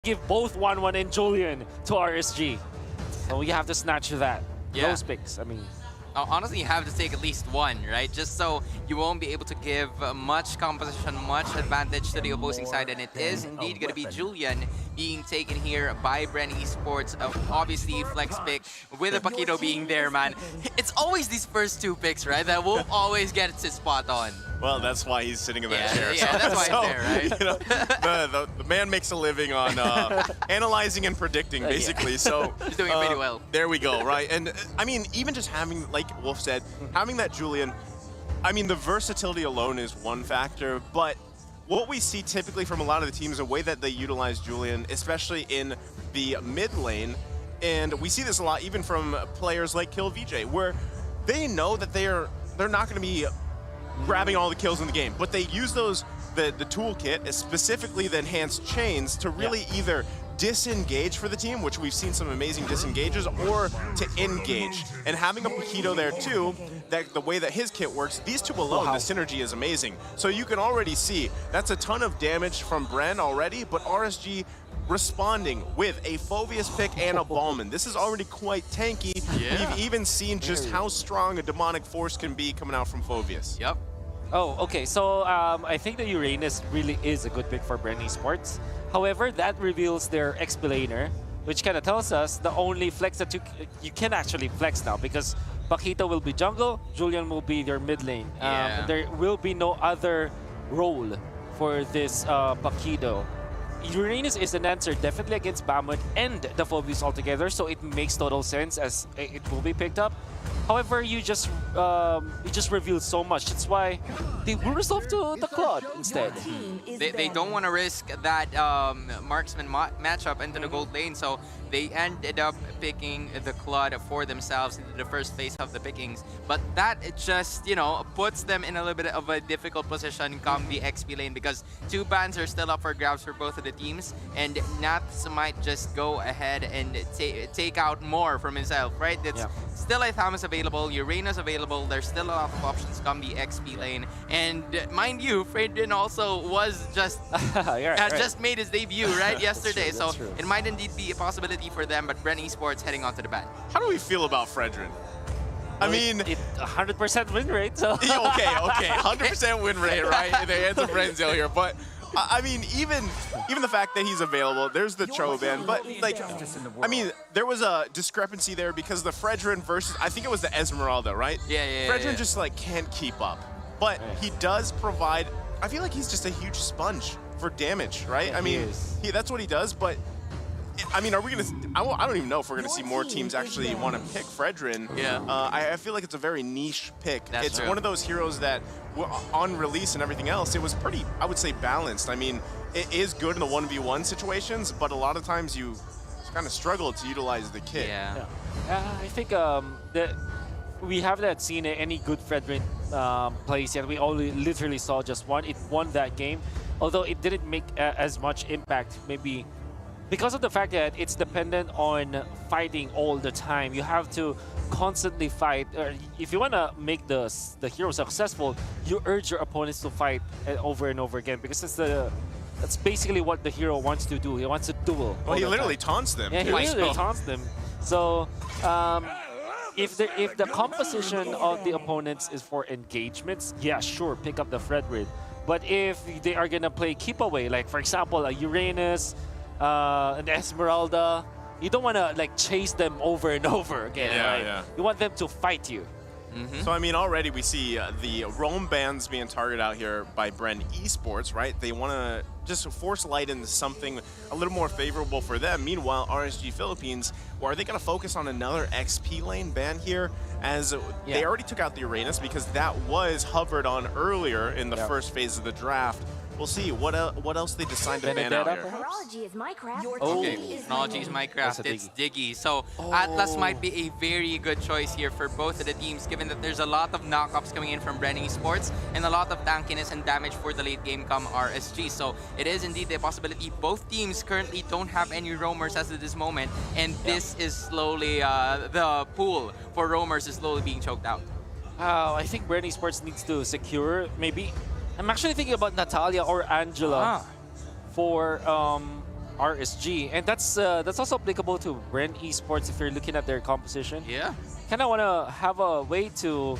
give both 1-1 and Julian to RSG. So we have to snatch that. Yeah. Those picks, I mean. Honestly, you have to take at least one, right? Just so you won't be able to give much composition, much advantage to the opposing side. And it is indeed going to be Julian being taken here by BREN Esports. Obviously, flex pick with a Paquito being there, man. It's always these first two picks, right? That will always get his spot on. Well, that's why he's sitting in that chair. Yeah, that's why he's there, right? You know, the man makes a living on analyzing and predicting, basically. So he's doing pretty well. There we go, right? And I mean, even just having, like Wolf said, having that Julian, I mean, the versatility alone is one factor, but what we see typically from a lot of the teams, the way that they utilize Julian, especially in the mid lane, and we see this a lot even from players like Kill VJ, where they know that they're not going to be grabbing all the kills in the game, but they use the toolkit, specifically the enhanced chains, to really either disengage for the team, which we've seen some amazing disengages, or to engage. And having a Paquito there too, that the way that his kit works, these two alone, the synergy is amazing. So you can already see that's a ton of damage from BREN already, but RSG responding with a Phoveus pick and a Ballman. This is already quite tanky. We've even seen just how strong a demonic force can be coming out from Phoveus. Yep. Oh, okay. So I think the Uranus really is a good pick for BREN Esports. However, that reveals their XP laner, which kind of tells us the only flex that you can actually flex now, because Paquito will be jungle, Julian will be their mid lane. There will be no other role for this Paquito. Uranus is an answer definitely against Bahamut and the Phoveus altogether, so it makes total sense as it will be picked up. However, you just revealed so much. That's why they will resolve to the Claude instead. They don't want to risk that marksman matchup into the gold lane, so they ended up picking the Claude for themselves into the first phase of the pickings. But that just, you know, puts them in a little bit of a difficult position come the XP lane, because two bans are still up for grabs for both of the teams, and Nats might just go ahead and take out more from himself, right? It's still a Thomas available, Uranus available, there's still a lot of options come the XP lane. And mind you, Fredrin also was just just made his debut right yesterday, so it might indeed be a possibility for them, but BREN Esports heading on to the ban. How do we feel about Fredrin? I mean, 100% win rate, so okay, 100% win rate, right? In the hands of Renzel here, but I mean, even the fact that he's available, there's the Choban, but like, I mean, there was a discrepancy there because the Fredrin versus, I think it was the Esmeralda, right? Fredrin just like can't keep up, but he does provide. I feel like he's just a huge sponge for damage, right? I mean, that's what he does, but. I mean, are we gonna? I don't even know if we're gonna see more teams actually want to pick Fredrin. I feel like it's a very niche pick. It's one of those heroes that, on release and everything else, it was pretty, I would say, balanced. I mean, it is good in the 1v1 situations, but a lot of times you kind of struggle to utilize the kit. I think that we haven't seen any good Fredrin plays yet. We only literally saw just one. It won that game, although it didn't make as much impact, maybe because of the fact that it's dependent on fighting all the time. You have to constantly fight. If you want to make the hero successful, you urge your opponents to fight over and over again, because that's basically what the hero wants to do. He wants to duel. Well, he literally taunts them. Yeah, he literally taunts them. So if the composition of the opponents is for engagements, yeah, sure, pick up the Fredrin. But if they are gonna play keep away, like for example, a Uranus, an Esmeralda, you don't want to like chase them over and over again, right? You want them to fight you. So I mean, already we see the roam bans being targeted out here by BREN Esports, right? They want to just force light into something a little more favorable for them. Meanwhile, RSG Philippines, well, are they going to focus on another XP lane ban here? As they already took out the Uranus, because that was hovered on earlier in the first phase of the draft. We'll see what else they decide to ban out here. Technology is my craft. Technology is my craft. It's Diggy. So Atlas might be a very good choice here for both of the teams, given that there's a lot of knockups coming in from BREN Esports and a lot of tankiness and damage for the late game come RSG. So it is indeed a possibility. Both teams currently don't have any roamers as of this moment, and this is slowly the pool for roamers is slowly being choked out. I think BREN Esports needs to secure maybe. I'm actually thinking about Natalia or Angela for RSG, and that's also applicable to BREN Esports if you're looking at their composition. Yeah. Kind of want to have a way to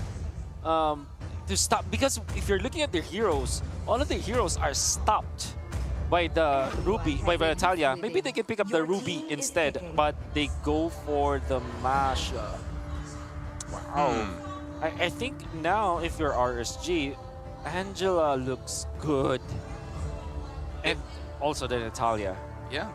stop, because if you're looking at their heroes, all of the heroes are stopped by the Ruby, by Natalia. Maybe they can pick up the Ruby instead, but they go for the Masha. Wow. I think now if you're RSG, Angela looks good. And also the Natalia. Yeah.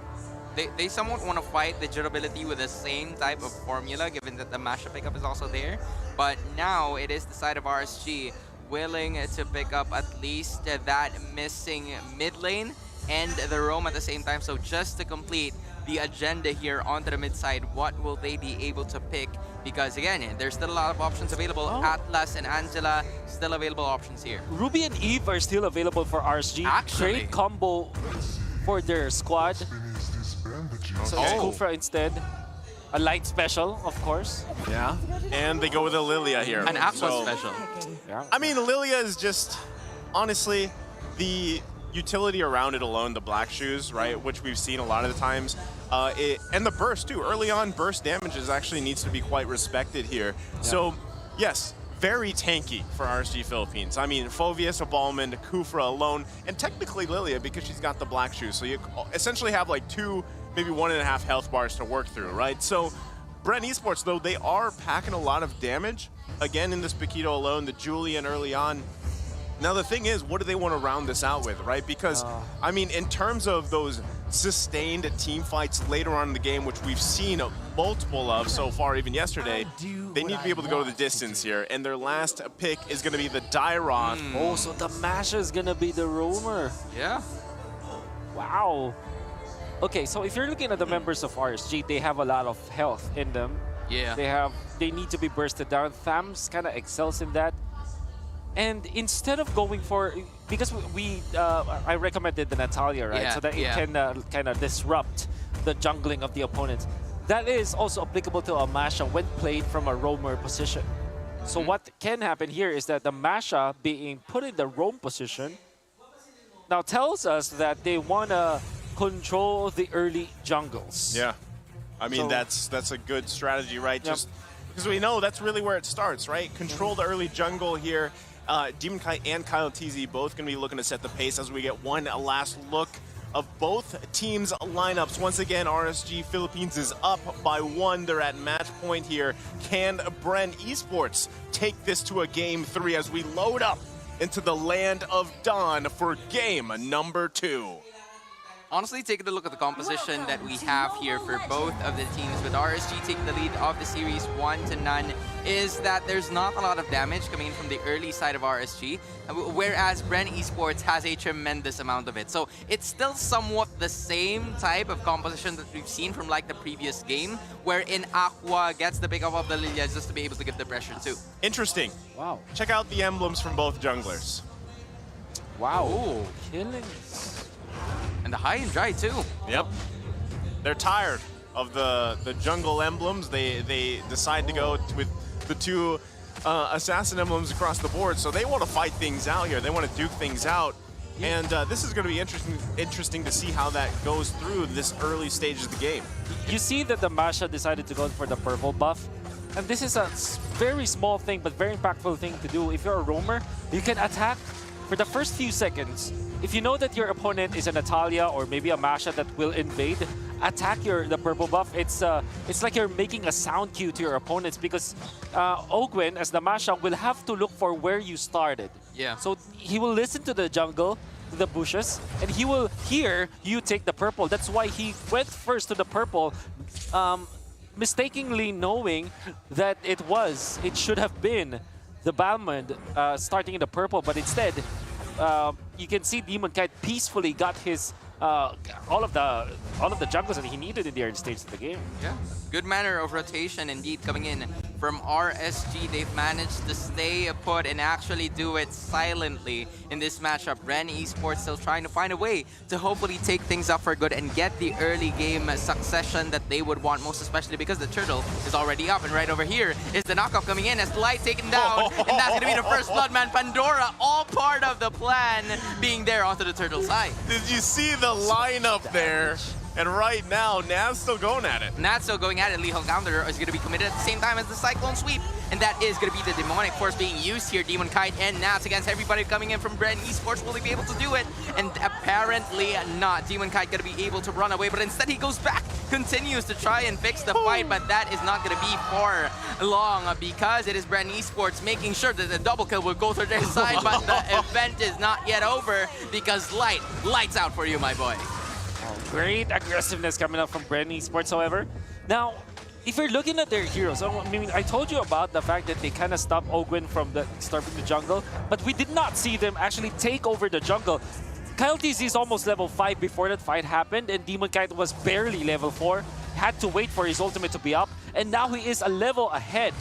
They somewhat want to fight the durability with the same type of formula, given that the Masha pickup is also there. But now it is the side of RSG willing to pick up at least that missing mid lane and the roam at the same time. So just to complete the agenda here onto the mid side, what will they be able to pick? Because again, there's still a lot of options available. Atlas and Angela, still available options here. Ruby and Eve are still available for RSG. Actually. Great combo for their squad. So it's Kufra instead. A light special, of course. Yeah. And they go with a Lilia here. An Aqua special. Yeah. I mean, Lilia is just, honestly, the utility around it alone, the black shoes, right, which we've seen a lot of the times, and the burst too. Early on, burst damages actually needs to be quite respected here. Yeah. So, yes, very tanky for RSG Philippines. I mean, Phoveus, Abalmond, Kufra alone, and technically Lilia because she's got the black shoes. So you essentially have like 2, maybe 1.5 health bars to work through, right? So, BREN Esports, though, they are packing a lot of damage. Again, in this Paquito alone, the Julian early on. Now, the thing is, what do they want to round this out with, right? Because, I mean, in terms of those sustained team fights later on in the game, which we've seen multiple of so far, even yesterday, they need to be able to go the distance here. And their last pick is going to be the Dairon. Oh, so the Masha is going to be the roamer. Yeah. Wow. Okay, so if you're looking at the members of RSG, they have a lot of health in them. Yeah. They need to be bursted down. Thams kind of excels in that. And instead of going for, because I recommended the Natalia, right? Yeah, so that it can kind of disrupt the jungling of the opponents. That is also applicable to a Masha when played from a roamer position. So what can happen here is that the Masha being put in the roam position now tells us that they want to control the early jungles. Yeah. I mean, So- that's a good strategy, right? Just because we know that's really where it starts, right? Control the early jungle here. Demon Kai and Kyle TZ both going to be looking to set the pace as we get one last look of both teams' lineups. Once again, RSG Philippines is up by 1. They're at match point here. Can BREN Esports take this to a game 3 as we load up into the land of Dawn for game number 2? Honestly, taking a look at the composition that we have here for both of the teams, with RSG taking the lead of the series 1-0, is that there's not a lot of damage coming in from the early side of RSG, whereas BREN Esports has a tremendous amount of it. So it's still somewhat the same type of composition that we've seen from like the previous game, wherein Aqua gets the pickup of the Lilia just to be able to give the pressure too. Interesting. Wow. Check out the emblems from both junglers. Wow. Ooh. Killing. And the high and dry too. Yep. They're tired of the jungle emblems. They decide to go with the 2 assassin emblems across the board. So they want to fight things out here. They want to duke things out. And this is going to be interesting to see how that goes through this early stage of the game. You see that the Masha decided to go for the purple buff. And this is a very small thing, but very impactful thing to do. If you're a roamer, you can attack for the first few seconds. If you know that your opponent is a Natalia or maybe a Masha that will invade, attack the purple buff. It's like you're making a sound cue to your opponents, because Ogwen, as the Masha, will have to look for where you started. Yeah. So he will listen to the jungle, to the bushes, and he will hear you take the purple. That's why he went first to the purple, mistakenly knowing that it should have been the Balmond starting in the purple, but instead, you can see Demon Kite peacefully got his all of the jungles that he needed in the early stage of the game. Yeah, good manner of rotation indeed coming in from RSG. They've managed to stay put and actually do it silently in this matchup. BREN Esports still trying to find a way to hopefully take things up for good and get the early game succession that they would want, most especially because the turtle is already up. And right over here is the knockoff coming in as Light taken down, and that's going to be the first blood man. Pandora, all part of the plan, being there onto the turtle side. Did you see the lineup there? And right now, Nav's still going at it. Not still going at it. Lethal Counter is going to be committed at the same time as the Cyclone Sweep. And that is going to be the Demonic Force being used here. Demon Kite and Nats against everybody coming in from BREN Esports. Will he be able to do it? And apparently not. Demon Kite going to be able to run away, but instead he goes back, continues to try and fix the fight, but that is not going to be for long because it is BREN Esports making sure that the double kill will go to their side, but the event is not yet over because lights out for you, my boy. Oh, great aggressiveness coming up from BREN Esports, however. Now, if you're looking at their heroes, I mean, I told you about the fact that they kind of stopped Ogwen from disturbing the jungle, but we did not see them actually take over the jungle. Kyle TZ is almost level 5 before that fight happened, and Demon Kite was barely level 4. Had to wait for his ultimate to be up, and now he is a level ahead.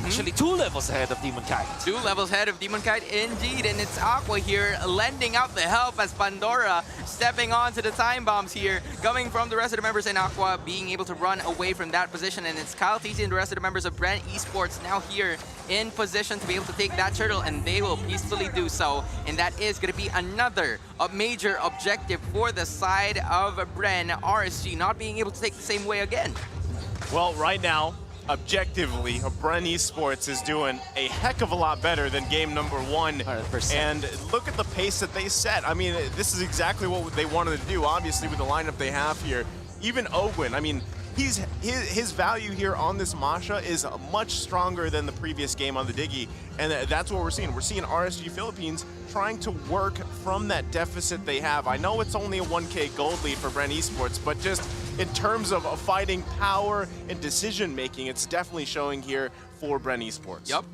Actually, 2 levels ahead of Demon Kite. 2 levels ahead of Demon Kite, indeed, and it's Aqua here lending out the help as Pandora stepping onto the time bombs here, coming from the rest of the members, and Aqua being able to run away from that position, and it's Kyle TZ and the rest of the members of BREN Esports now here in position to be able to take that turtle, and they will peacefully do so, and that is going to be another major objective for the side of BREN. RSG not being able to take the same way again. Well, right now, objectively, BREN Esports is doing a heck of a lot better than game number 1. 100%. And look at the pace that they set. I mean, this is exactly what they wanted to do, obviously, with the lineup they have here. Even Ogwen, I mean, his value here on this Masha is much stronger than the previous game on the Diggy, and that's what we're seeing. We're seeing RSG Philippines trying to work from that deficit they have. I know it's only a 1K gold lead for BREN Esports, but just in terms of fighting power and decision making, it's definitely showing here for BREN Esports. Yep.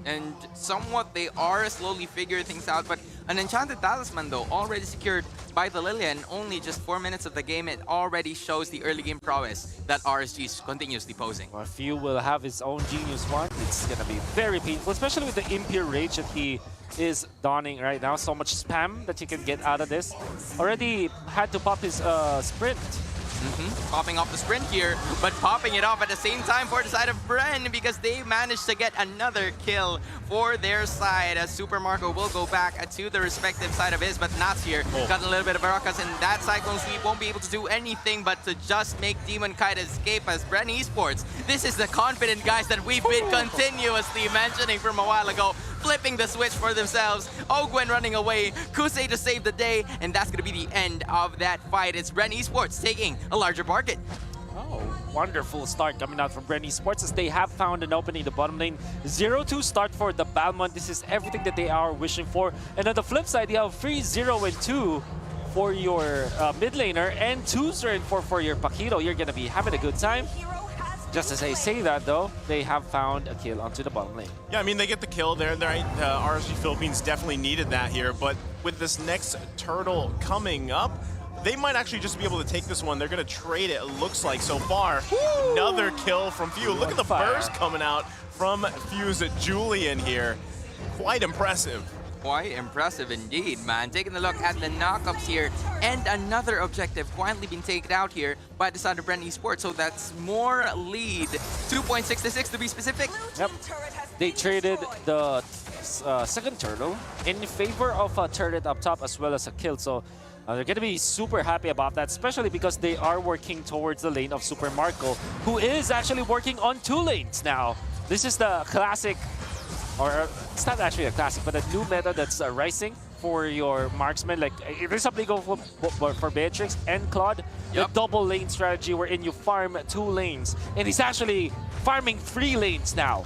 And somewhat they are slowly figuring things out, but an Enchanted Talisman though, already secured by the Lillian, only just 4 minutes of the game, it already shows the early game prowess that RSG is continuously posing. Well, if you will have his own Genius one, it's gonna be very painful, especially with the Impure Rage that he is donning right now. So much spam that you can get out of this. Already had to pop his sprint. Popping off the sprint here, but popping it off at the same time for the side of BREN because they managed to get another kill for their side. As Super Marco will go back to the respective side of his, but Nats here got a little bit of Baracas, and that Cyclone Sweep won't be able to do anything but to just make Demon Kite escape as BREN Esports. This is the confident guys that we've been continuously mentioning from a while ago, flipping the switch for themselves. Ogwen running away, Kusei to save the day, and that's going to be the end of that fight. It's BREN Esports taking a larger market. Oh, wonderful start coming out from BREN Esports as they have found an opening in the bottom lane. 0-2 start for the Balmond. This is everything that they are wishing for. And on the flip side, you have 3-0-2 for your mid laner and 2-0-4 for your Paquito. You're going to be having a good time. Just as I say that, though, they have found a kill onto the bottom lane. Yeah, I mean, they get the kill there. RSG Philippines definitely needed that here, but with this next turtle coming up, they might actually just be able to take this one. They're going to trade it looks like, so far. Woo! Another kill from Few. Look at the burst coming out from Few's Julian here. Quite impressive. Quite impressive indeed, man. Taking a look at the knockups here, and another objective quietly being taken out here by the side of BREN Esports. So that's more lead. 2.66 to be specific. Yep. They traded the second turtle in favor of a turret up top as well as a kill. So they're going to be super happy about that, especially because they are working towards the lane of Super Marco, who is actually working on 2 lanes now. This is the classic, or it's not actually a classic, but a new meta that's rising for your marksman. Like, there's something go for Beatrix and Claude. The double lane strategy wherein you farm 2 lanes. And he's actually farming 3 lanes now.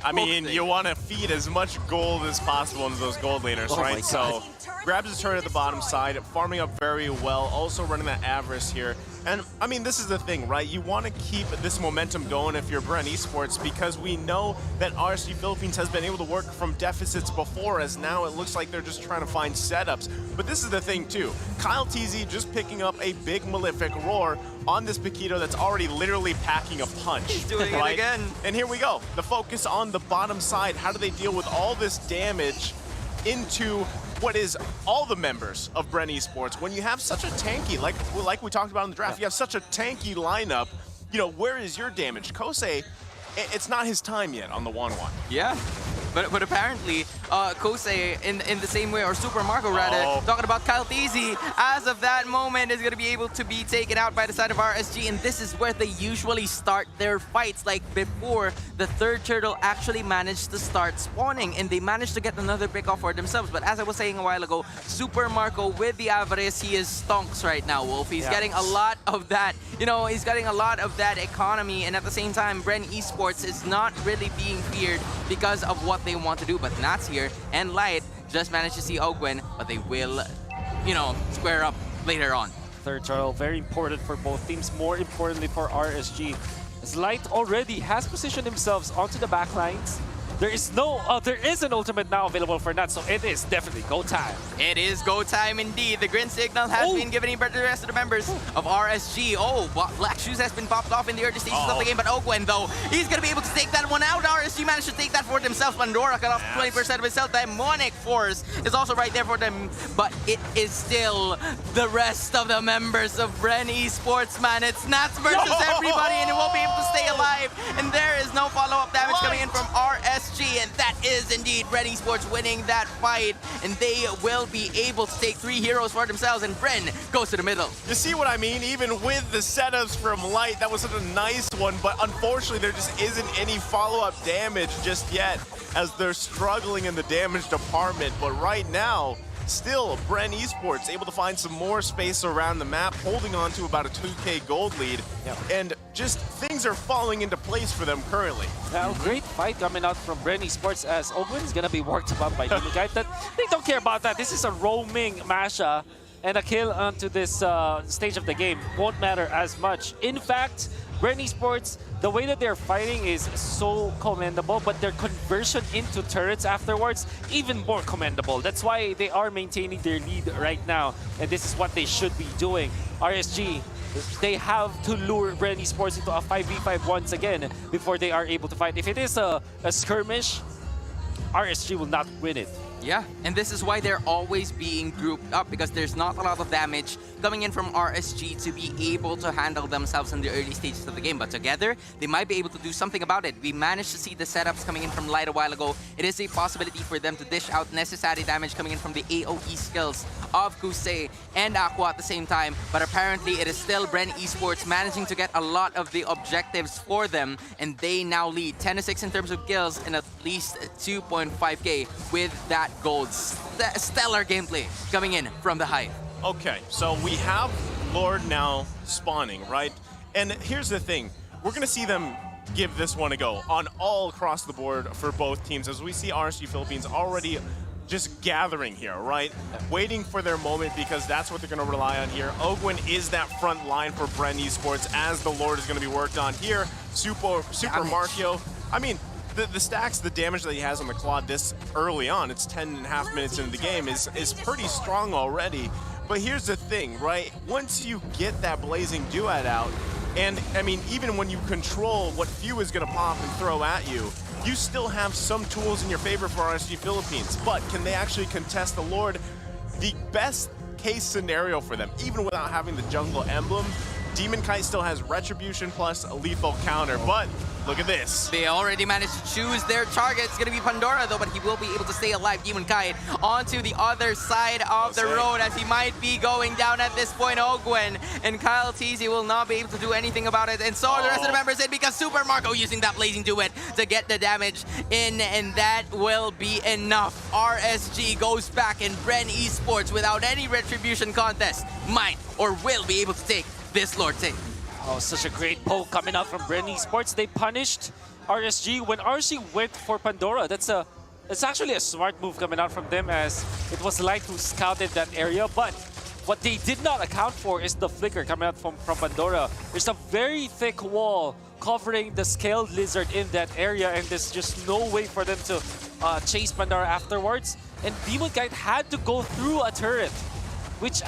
I mean, you want to feed as much gold as possible into those gold laners, right? So grabs his turret at the bottom side, farming up very well, also running that Avarice here. And I mean, this is the thing, right? You want to keep this momentum going if you're BREN Esports, because we know that RSG Philippines has been able to work from deficits before, as now it looks like they're just trying to find setups. But this is the thing too. Kyle TZ just picking up a big Malefic Roar on this Paquito that's already literally packing a punch. He's doing right? it again. And here we go. The focus on the bottom side. How do they deal with all this damage into what is all the members of BREN Esports? When you have such a tanky, like we talked about in the draft, you have such a tanky lineup, you know, where is your damage? Kosei, it's not his time yet on the 1-1. Yeah. But apparently, Kosei in the same way, or Super Marco rather. Talking about Kyle Teasy, as of that moment, is going to be able to be taken out by the side of RSG, and this is where they usually start their fights, like before the third turtle actually managed to start spawning, and they managed to get another pick off for themselves. But as I was saying a while ago, Super Marco with the Avarice, he is stonks right now, Wolf. He's getting a lot of that, you know, he's getting a lot of that economy, and at the same time, BREN Esports is not really being feared because of what they want to do. But Nats here and Light just managed to see Ogwen, but they will, you know, square up later on. Third turtle, very important for both teams, more importantly for RSG. As Light already has positioned themselves onto the back lines. There is an ultimate now available for Nats, so it is definitely go time. It is go time indeed. The green signal has been given by the rest of the members of RSG. Black Shoes has been popped off in the early stages of the game, but Ogwen, though, he's going to be able to take that one out. RSG managed to take that for themselves. Pandora cut off 20% of his health. Demonic Force is also right there for them, but it is still the rest of the members of BREN Esports, man. It's Nats versus everybody, and it won't be able to stay alive. And there is no follow-up damage coming in from RSG. And that is indeed BREN Esports winning that fight, and they will be able to take 3 heroes for themselves, and BREN goes to the middle. You see what I mean? Even with the setups from Light, that was such a nice one, but unfortunately there just isn't any follow-up damage just yet as they're struggling in the damage department. But right now, still, BREN Esports able to find some more space around the map, holding on to about a 2K gold lead, and just things are falling into place for them currently. Now, great fight coming out from BREN Esports as Ogwen is gonna be worked upon by Demigite. They don't care about that. This is a roaming Masha, and a kill onto this stage of the game won't matter as much. In fact, BREN Esports, the way that they're fighting is so commendable, but their conversion into turrets afterwards, even more commendable. That's why they are maintaining their lead right now, and this is what they should be doing. RSG, they have to lure BREN Esports into a 5v5 once again before they are able to fight. If it is a skirmish, RSG will not win it. Yeah, and this is why they're always being grouped up, because there's not a lot of damage coming in from RSG to be able to handle themselves in the early stages of the game. But together, they might be able to do something about it. We managed to see the setups coming in from Light a while ago. It is a possibility for them to dish out necessary damage coming in from the AoE skills of Kosei and Aqua at the same time. But apparently, it is still BREN Esports managing to get a lot of the objectives for them, and they now lead 10-6 in terms of kills and at least 2.5k with that gold. Stellar gameplay coming in from the Hive. Okay, so we have Lord now spawning, right? And here's the thing. We're going to see them give this one a go on all across the board for both teams, as we see RSG Philippines already just gathering here, right? Waiting for their moment, because that's what they're going to rely on here. Ogwen is that front line for BREN Esports, as the Lord is going to be worked on here. Super Markio. I mean, the stacks, the damage that he has on the Claude this early on, it's 10.5 minutes into the game, is pretty strong already. But here's the thing, right? Once you get that Blazing Duet out, and I mean, even when you control what Few is going to pop and throw at you, you still have some tools in your favor for RSG Philippines. But can they actually contest the Lord? The best case scenario for them, even without having the jungle emblem, Demon Kite still has Retribution plus a lethal counter, but look at this. They already managed to choose their target. It's going to be Pandora, though, but he will be able to stay alive. Demon Kite onto the other side of the road, as he might be going down at this point. Ogwen and Kyle Teasy will not be able to do anything about it, and so the rest of the members did, because Super Marco using that Blazing Duet to get the damage in, and that will be enough. RSG goes back, and BREN Esports, without any Retribution contest, might or will be able to take this Lord take. Oh, such a great poke coming out from BREN Esports. They punished RSG when RSG went for Pandora. That's actually a smart move coming out from them, as it was Light who scouted that area. But what they did not account for is the flicker coming out from Pandora. There's a very thick wall covering the Scaled Lizard in that area, and there's just no way for them to chase Pandora afterwards. And Demon Kite had to go through a turret, which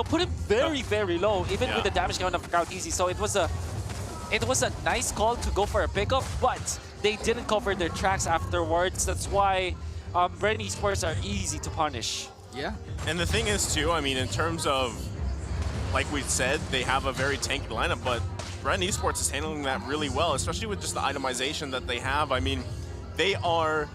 put him very, very low, even with the damage coming off Crowd Easy. So it was a nice call to go for a pickup, but they didn't cover their tracks afterwards. That's why BREN Esports are easy to punish. Yeah. And the thing is, too, I mean, in terms of, like we said, they have a very tanky lineup, but BREN Esports is handling that really well, especially with just the itemization that they have. I mean, they are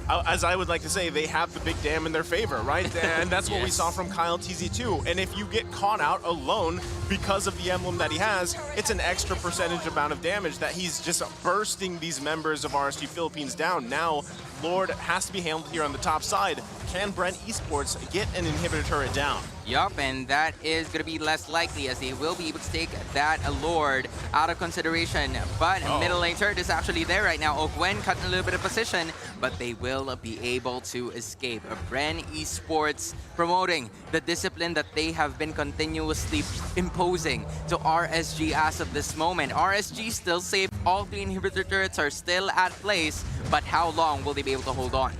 as I would like to say, they have the big dam in their favor, right? And that's what we Yes. saw from Kyle TZ2. And if you get caught out alone because of the emblem that he has, it's an extra percentage amount of damage that he's just bursting these members of RSG Philippines down. Now, Lord has to be handled here on the top side. Can BREN Esports get an inhibitor turret down? Yup, and that is going to be less likely as they will be able to take that Lord out of consideration. But middle lane turret is actually there right now. Ogwen cut a little bit of position, but they will be able to escape. BREN Esports promoting the discipline that they have been continuously imposing to RSG as of this moment. RSG still safe. All 3 inhibitor turrets are still at place, but how long will they be able to hold on?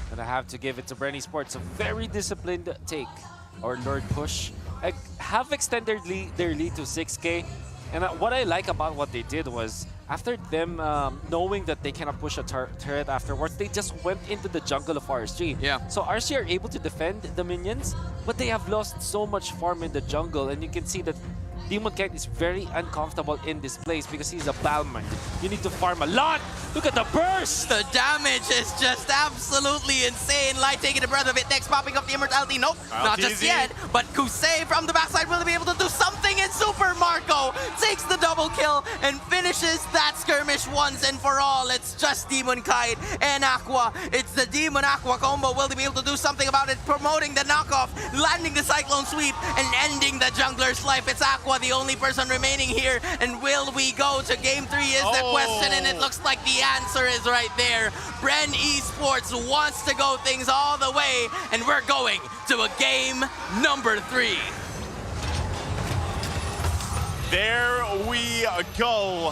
And I have to give it to BREN Esports, a very disciplined take or Lord push. Have extended their lead to 6K. And what I like about what they did was, after them knowing that they cannot push a turret afterwards, they just went into the jungle of RSG. Yeah. So RSG are able to defend the minions, but they have lost so much farm in the jungle, and you can see that Demon Kite is very uncomfortable in this place because he's a Balmond. You need to farm a lot. Look at the burst! The damage is just absolutely insane. Light taking a breath of it. Next popping up the immortality. Nope, not just yet. But Kusei from the backside will be able to do something. And Super Marco takes the double kill and finishes that skirmish once and for all. It's just Demon Kite and Aqua. It's the Demon Aqua combo. Will they be able to do something about it? Promoting the knockoff, landing the Cyclone Sweep, and ending the jungler's life. It's Aqua, the only person remaining here. And will we go to game 3 is the question, and it looks like the answer is right there. BREN Esports wants to go things all the way, and we're going to a game number 3. There we go.